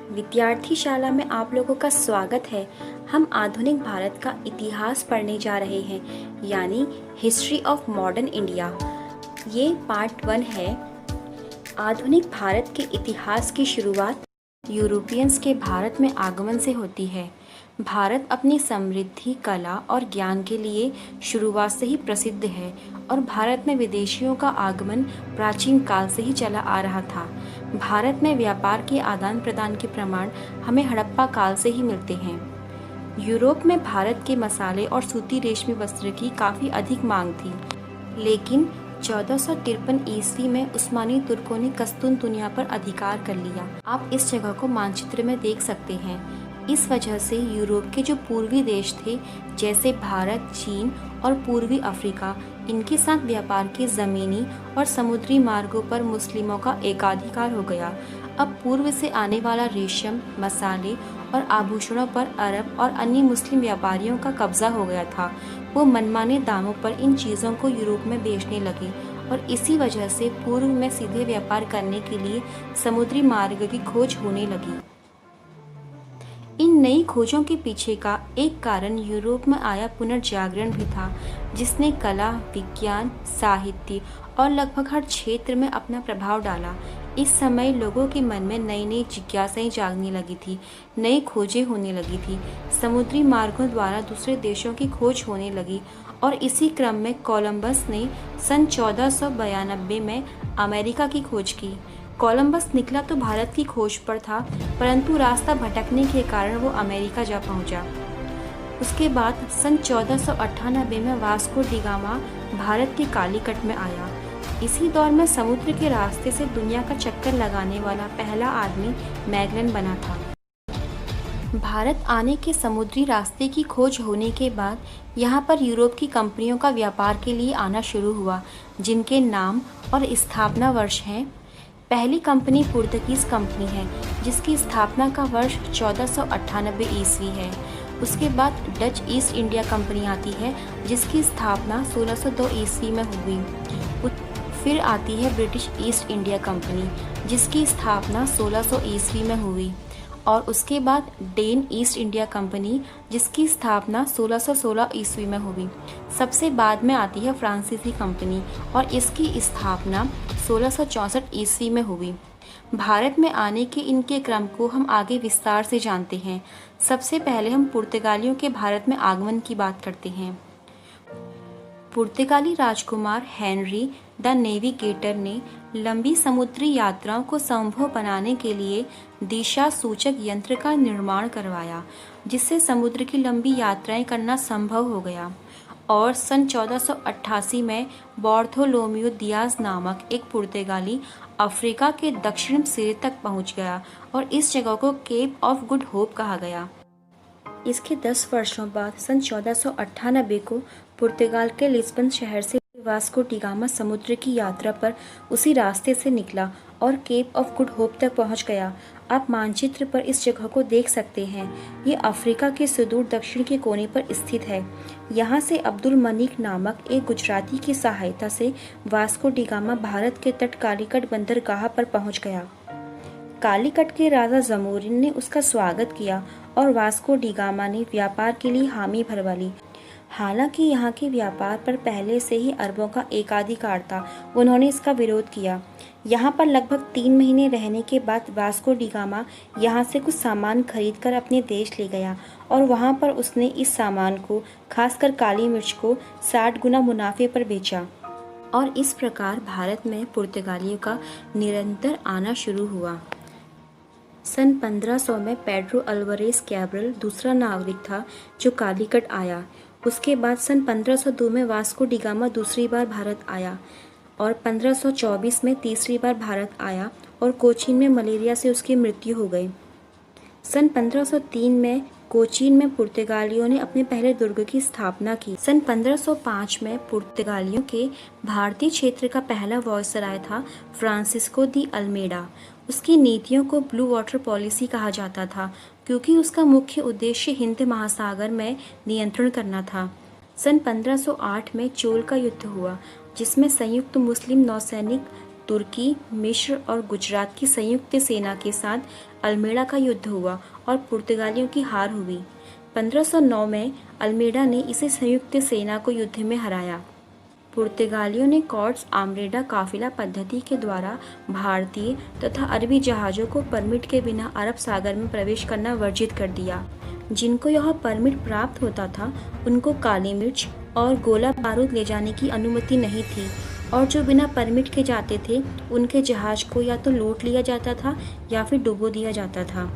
विद्यार्थी शाला में आप लोगों का स्वागत है। हम आधुनिक भारत का इतिहास पढ़ने जा रहे हैं, यानी हिस्ट्री ऑफ मॉडर्न इंडिया। ये पार्ट 1 है। आधुनिक भारत के इतिहास की शुरुआत यूरोपियंस के भारत में आगमन से होती है। भारत अपनी समृद्धि, कला और ज्ञान के लिए शुरुआत से ही प्रसिद्ध है और भारत में विदेशियों का आगमन प्राचीन काल से ही चला आ रहा था। भारत में व्यापार के आदान प्रदान के प्रमाण हमें हड़प्पा काल से ही मिलते हैं। यूरोप में भारत के मसाले और सूती रेशमी वस्त्र की काफ़ी अधिक मांग थी, लेकिन 1453 ईस्वी में उस्मानी तुर्कों ने कस्तूनतुनिया पर अधिकार कर लिया। आप इस जगह को मानचित्र में देख सकते हैं। इस वजह से यूरोप के जो पूर्वी देश थे, जैसे भारत, चीन और पूर्वी अफ्रीका, इनके साथ व्यापार के ज़मीनी और समुद्री मार्गों पर मुस्लिमों का एकाधिकार हो गया। अब पूर्व से आने वाला रेशम, मसाले और आभूषणों पर अरब और अन्य मुस्लिम व्यापारियों का कब्जा हो गया था। वो मनमाने दामों पर इन चीज़ों को यूरोप में बेचने लगे और इसी वजह से पूर्व में सीधे व्यापार करने के लिए समुद्री मार्ग की खोज होने लगी। इन नई खोजों के पीछे का एक कारण यूरोप में आया पुनर्जागरण भी था, जिसने कला, विज्ञान, साहित्य और लगभग हर क्षेत्र में अपना प्रभाव डाला। इस समय लोगों के मन में नई नई जिज्ञासाएं जागने लगी थी, नई खोजें होने लगी थी, समुद्री मार्गों द्वारा दूसरे देशों की खोज होने लगी और इसी क्रम में कोलंबस ने सन 1492 में अमेरिका की खोज की। कोलंबस निकला तो भारत की खोज पर था, परंतु रास्ता भटकने के कारण वो अमेरिका जा पहुंचा। उसके बाद सन 1498 में वास्को डी गामा भारत के कालीकट में आया। इसी दौर में समुद्र के रास्ते से दुनिया का चक्कर लगाने वाला पहला आदमी मैगलन बना था। भारत आने के समुद्री रास्ते की खोज होने के बाद यहाँ पर यूरोप की कंपनियों का व्यापार के लिए आना शुरू हुआ, जिनके नाम और स्थापना वर्ष हैं। पहली कंपनी पुर्तगीज कंपनी है, जिसकी स्थापना का वर्ष 1498 ईस्वी है। उसके बाद डच ईस्ट इंडिया कंपनी आती है, जिसकी स्थापना 1602 ईस्वी में हुई। फिर आती है ब्रिटिश ईस्ट इंडिया कंपनी, जिसकी स्थापना 1600 ईस्वी में हुई, और उसके बाद डेन ईस्ट इंडिया कंपनी, जिसकी स्थापना 1616 ईस्वी में हुई। सबसे बाद में आती है फ्रांसीसी कंपनी और इसकी स्थापना 1664 ईस्वी में हुई। भारत में आने के इनके क्रम को हम आगे विस्तार से जानते हैं। सबसे पहले हम पुर्तगालियों के भारत में आगमन की बात करते हैं। पुर्तगाली राजकुमार हेनरी द नेविगेटर ने लंबी समुद्री यात्राओं को संभव बनाने के लिए दिशा सूचक यंत्र का निर्माण करवाया, जिससे समुद्र की लंबी यात्राएं करना संभव हो गया। और सन 1488 में बार्थोलोम्यू दियाज नामक एक पुर्तगाली अफ्रीका के दक्षिण सिरे तक पहुंच गया और इस जगह को केप ऑफ गुड होप कहा गया। इसके 10 वर्षों बाद सन 1498 को पुर्तगाल के लिस्बन शहर से वास्को डी गामा समुद्र की यात्रा पर उसी रास्ते से निकला और केप ऑफ गुड होप तक पहुंच गया। आप मानचित्र पर इस जगह को देख सकते हैं। ये अफ्रीका के सुदूर दक्षिण के कोने पर स्थित है। यहाँ से अब्दुल मनीक नामक एक गुजराती की सहायता से वास्को डी गामा भारत के तट कालीकट बंदरगाह पर पहुंच गया। कालीकट के राजा जमोरिन ने उसका स्वागत किया और वास्को डी गामा ने व्यापार के लिए हामी भरवा ली। हालांकि यहाँ के व्यापार पर पहले से ही अरबों का एकाधिकार था, उन्होंने इसका विरोध किया। यहाँ पर लगभग 3 महीने रहने के बाद वास्को डी गामा यहाँ से कुछ सामान खरीदकर अपने देश ले गया और वहाँ पर उसने इस सामान को, खासकर काली मिर्च को, 60 गुना मुनाफे पर बेचा और इस प्रकार भारत में पुर्तगालियों का निरंतर आना शुरू हुआ। सन 1500 में पेड्रो अल्वारेस कैब्रल दूसरा नागरिक था जो कालीकट आया। उसके बाद सन 1502 में वास्को डी गामा दूसरी बार भारत आया और 1524 में तीसरी बार भारत आया और कोचीन में मलेरिया से उसकी मृत्यु हो गई। सन 1503 में कोचीन में पुर्तगालियों ने अपने पहले दुर्ग की स्थापना की। सन 1505 में पुर्तगालियों के भारतीय क्षेत्र का पहला वायसराय था फ्रांसिस्को दी अल्मेडा। उसकी नीतियों को ब्लू वाटर पॉलिसी कहा जाता था, क्योंकि उसका मुख्य उद्देश्य हिंद महासागर में नियंत्रण करना था। सन 1508 में चोल का युद्ध हुआ, जिसमें संयुक्त मुस्लिम नौसैनिक तुर्की, मिस्र और गुजरात की संयुक्त सेना के साथ अल्मेड़ा का युद्ध हुआ और पुर्तगालियों की हार हुई। 1509 में अल्मेड़ा ने इसे संयुक्त सेना को युद्ध में हराया। पुर्तगालियों ने कॉर्ट्स आर्मेडा काफिला पद्धति के द्वारा भारतीय तथा अरबी जहाज़ों को परमिट के बिना अरब सागर में प्रवेश करना वर्जित कर दिया। जिनको यह परमिट प्राप्त होता था उनको काली मिर्च और गोला बारूद ले जाने की अनुमति नहीं थी, और जो बिना परमिट के जाते थे उनके जहाज को या तो लूट लिया जाता था या फिर डुबो दिया जाता था।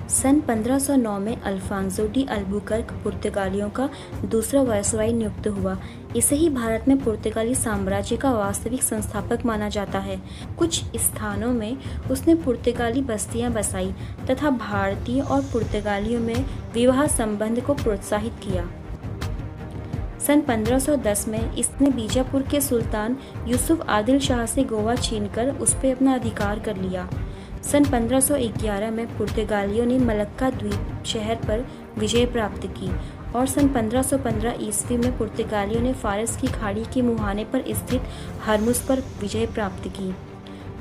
सन 1509 में अल्फांसो डी अल्बुकर्क पुर्तगालियों का दूसरा वायसराय नियुक्त हुआ। इसे ही भारत में पुर्तगाली साम्राज्य का वास्तविक संस्थापक माना जाता है। कुछ स्थानों में उसने पुर्तगाली बस्तियां बसाई तथा भारतीय और पुर्तगालियों में विवाह संबंध को प्रोत्साहित किया। सन 1510 में इसने बीजापुर के सुल्तान यूसुफ आदिल शाह से गोवा छीनकर उस पर अपना अधिकार कर लिया। सन 1511 में पुर्तगालियों ने मलक्का द्वीप शहर पर विजय प्राप्त की और सन 1515 ईस्वी में पुर्तगालियों ने फारस की खाड़ी के मुहाने पर स्थित हरमुज पर विजय प्राप्त की।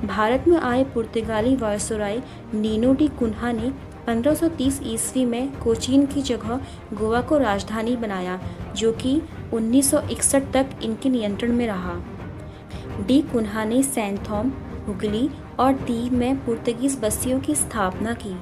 भारत में आए पुर्तगाली वायसराय नीनो डी कुन्हा ने 1530 ईस्वी में कोचीन की जगह गोवा को राजधानी बनाया, जो कि 1961 तक इनके नियंत्रण में रहा। डी कुन्हा ने सैंथोम, हुगली और दीव में पुर्तगीज बस्तियों की स्थापना की।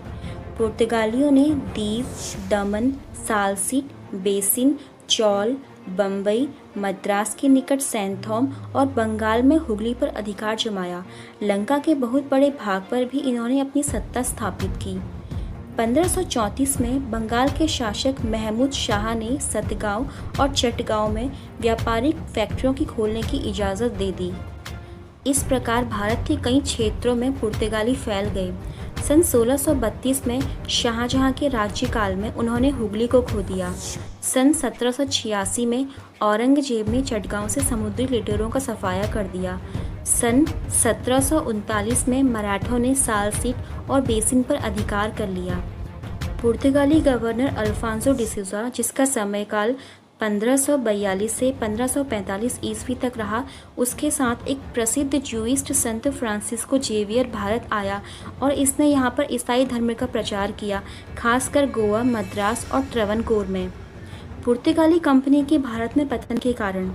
पुर्तगालियों ने दीव, दमन, सालसीट, बेसिन, चौल, बम्बई, मद्रास के निकट सैंथोम और बंगाल में हुगली पर अधिकार जमाया। लंका के बहुत बड़े भाग पर भी इन्होंने अपनी सत्ता स्थापित की। 1534 में बंगाल के शासक महमूद शाह ने सतगांव और चटगांव में व्यापारिक फैक्ट्रियों की खोलने की इजाज़त दे दी। इस प्रकार भारत के कई क्षेत्रों में पुर्तगाली फैल गए। सन 1632 में शाहजहां के राज्यकाल में उन्होंने हुगली को खो दिया। सन 1786 में औरंगजेब ने चटगांव से समुद्री लुटेरों का सफाया कर दिया। सन 1739 में मराठों ने सालसीट और बेसिन पर अधिकार कर लिया। पुर्तगाली गवर्नर अल्फांसो डिसूजा, जिसका समयकाल 1542 से 1545 ईस्वी तक रहा, उसके साथ एक प्रसिद्ध ज्यूइस्ट संत फ्रांसिस्को जेवियर भारत आया और इसने यहाँ पर ईसाई धर्म का प्रचार किया, खासकर गोवा, मद्रास और त्रवणकोर में। पुर्तगाली कंपनी के भारत में पतन के कारण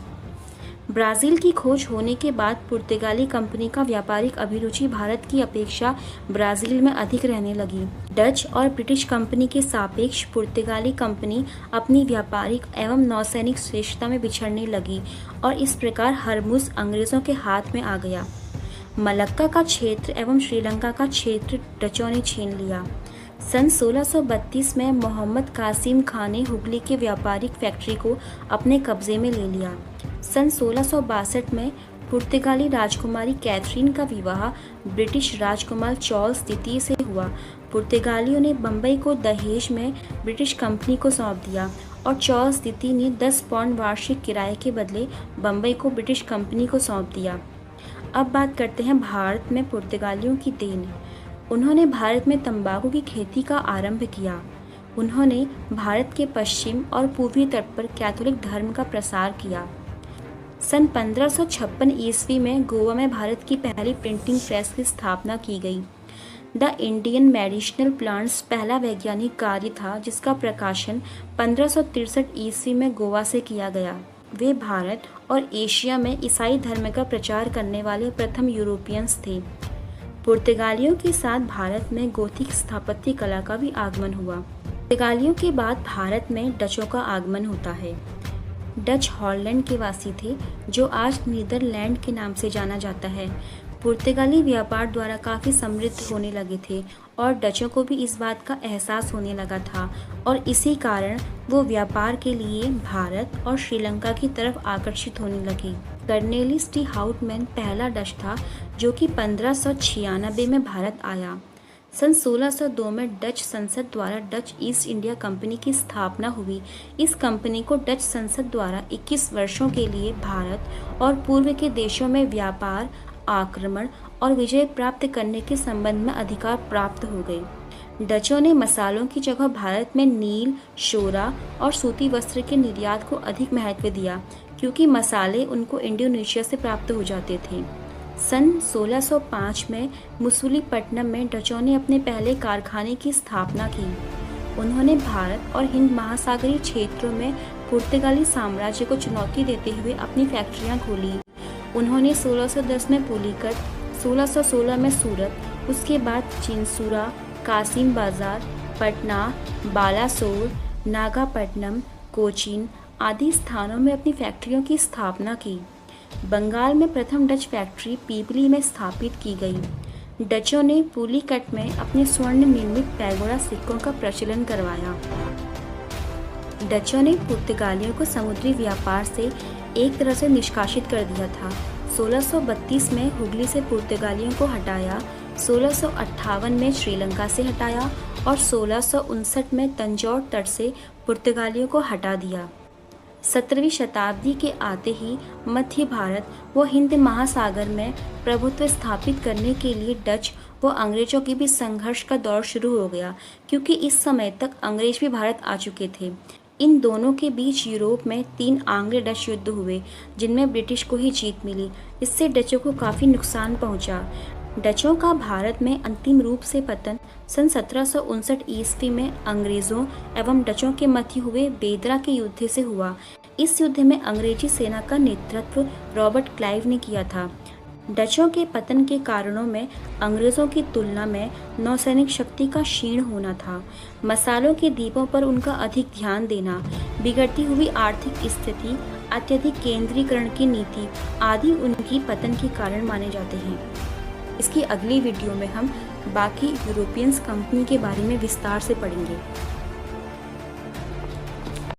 ब्राज़ील की खोज होने के बाद पुर्तगाली कंपनी का व्यापारिक अभिरुचि भारत की अपेक्षा ब्राज़ील में अधिक रहने लगी। डच और ब्रिटिश कंपनी के सापेक्ष पुर्तगाली कंपनी अपनी व्यापारिक एवं नौसैनिक श्रेष्ठता में बिछड़ने लगी और इस प्रकार हरमुज अंग्रेज़ों के हाथ में आ गया। मलक्का का क्षेत्र एवं श्रीलंका का क्षेत्र डचों ने छीन लिया। सन 1632 में मोहम्मद कासिम खान ने हुगली के व्यापारिक फैक्ट्री को अपने कब्जे में ले लिया। सन 1662 में पुर्तगाली राजकुमारी कैथरीन का विवाह ब्रिटिश राजकुमार चार्ल्स द्वितीय से हुआ। पुर्तगालियों ने बम्बई को दहेज में ब्रिटिश कंपनी को सौंप दिया और चार्ल्स द्वितीय ने 10 पाउंड वार्षिक किराए के बदले बम्बई को ब्रिटिश कंपनी को सौंप दिया। अब बात करते हैं भारत में पुर्तगालियों की देन। उन्होंने भारत में तंबाकू की खेती का आरंभ किया। उन्होंने भारत के पश्चिम और पूर्वी तट पर कैथोलिक धर्म का प्रसार किया। सन 1556 ईस्वी में गोवा में भारत की पहली प्रिंटिंग प्रेस की स्थापना की गई। द इंडियन मेडिसिनल प्लांट्स पहला वैज्ञानिक कार्य था जिसका प्रकाशन 1563 ईस्वी में गोवा से किया गया। वे भारत और एशिया में ईसाई धर्म का प्रचार करने वाले प्रथम यूरोपियंस थे। पुर्तगालियों के साथ भारत में गोथिक स्थापत्य कला का भी आगमन हुआ। पुर्तगालियों के बाद भारत में डचों का आगमन होता है। डच हॉलैंड के वासी थे जो आज नीदरलैंड के नाम से जाना जाता है। पुर्तगाली व्यापार द्वारा काफ़ी समृद्ध होने लगे थे और डचों को भी इस बात का एहसास होने लगा था और इसी कारण वो व्यापार के लिए भारत और श्रीलंका की तरफ आकर्षित होने लगे। कर्नेलिस डी हाउटमैन पहला डच था जो कि 1596 में भारत आया। सन 1602 में डच संसद द्वारा डच ईस्ट इंडिया कंपनी की स्थापना हुई। इस कंपनी को डच संसद द्वारा 21 वर्षों के लिए भारत और पूर्व के देशों में व्यापार, आक्रमण और विजय प्राप्त करने के संबंध में अधिकार प्राप्त हो गए। डचों ने मसालों की जगह भारत में नील, शोरा और सूती वस्त्र के निर्यात को अधिक महत्व दिया क्योंकि मसाले उनको इंडोनेशिया से प्राप्त हो जाते थे। सन 1605 में मुसुलीपट्टनम में डचों ने अपने पहले कारखाने की स्थापना की। उन्होंने भारत और हिंद महासागरीय क्षेत्रों में पुर्तगाली साम्राज्य को चुनौती देते हुए अपनी फैक्ट्रियां खोली। उन्होंने 1610 में पुलिकट, 1616 में सूरत, उसके बाद चिंसूरा, कासिम बाजार, पटना, बालासोर, नागापट्टनम, कोचीन आदि स्थानों में अपनी फैक्ट्रियों की स्थापना की। बंगाल में प्रथम डच फैक्ट्री पीपली में स्थापित की गई। डचों ने पुलिकट में अपने स्वर्ण निर्मित पैगोडा सिक्कों का प्रचलन करवाया। डचों ने पुर्तगालियों को समुद्री व्यापार से एक तरह से निष्कासित कर दिया था। 1632 में हुगली से पुर्तगालियों को हटाया, 1658 में श्रीलंका से हटाया और 1659 में तंजौर तट से पुर्तगालियों को हटा दिया। 17वीं शताब्दी के आते ही मध्य भारत व हिंद महासागर में प्रभुत्व स्थापित करने के लिए डच व अंग्रेजों के बीच संघर्ष का दौर शुरू हो गया, क्योंकि इस समय तक अंग्रेज भी भारत आ चुके थे। इन दोनों के बीच यूरोप में 3 आंग्लो डच युद्ध हुए, जिनमें ब्रिटिश को ही जीत मिली। इससे डचों को काफ़ी नुकसान पहुंचा। डचों का भारत में अंतिम रूप से पतन सन 1759 ईस्वी में अंग्रेज़ों एवं डचों के मध्य हुए बेदरा के युद्ध से हुआ। इस युद्ध में अंग्रेजी सेना का नेतृत्व रॉबर्ट क्लाइव ने किया था। डचों के पतन के कारणों में अंग्रेज़ों की तुलना में नौसैनिक शक्ति का क्षीण होना था, मसालों के दीपों पर उनका अधिक ध्यान देना, बिगड़ती हुई आर्थिक स्थिति, अत्यधिक केंद्रीकरण की नीति आदि उनकी पतन के कारण माने जाते हैं। इसकी अगली वीडियो में हम बाकी यूरोपियंस कंपनी के बारे में विस्तार से पढ़ेंगे।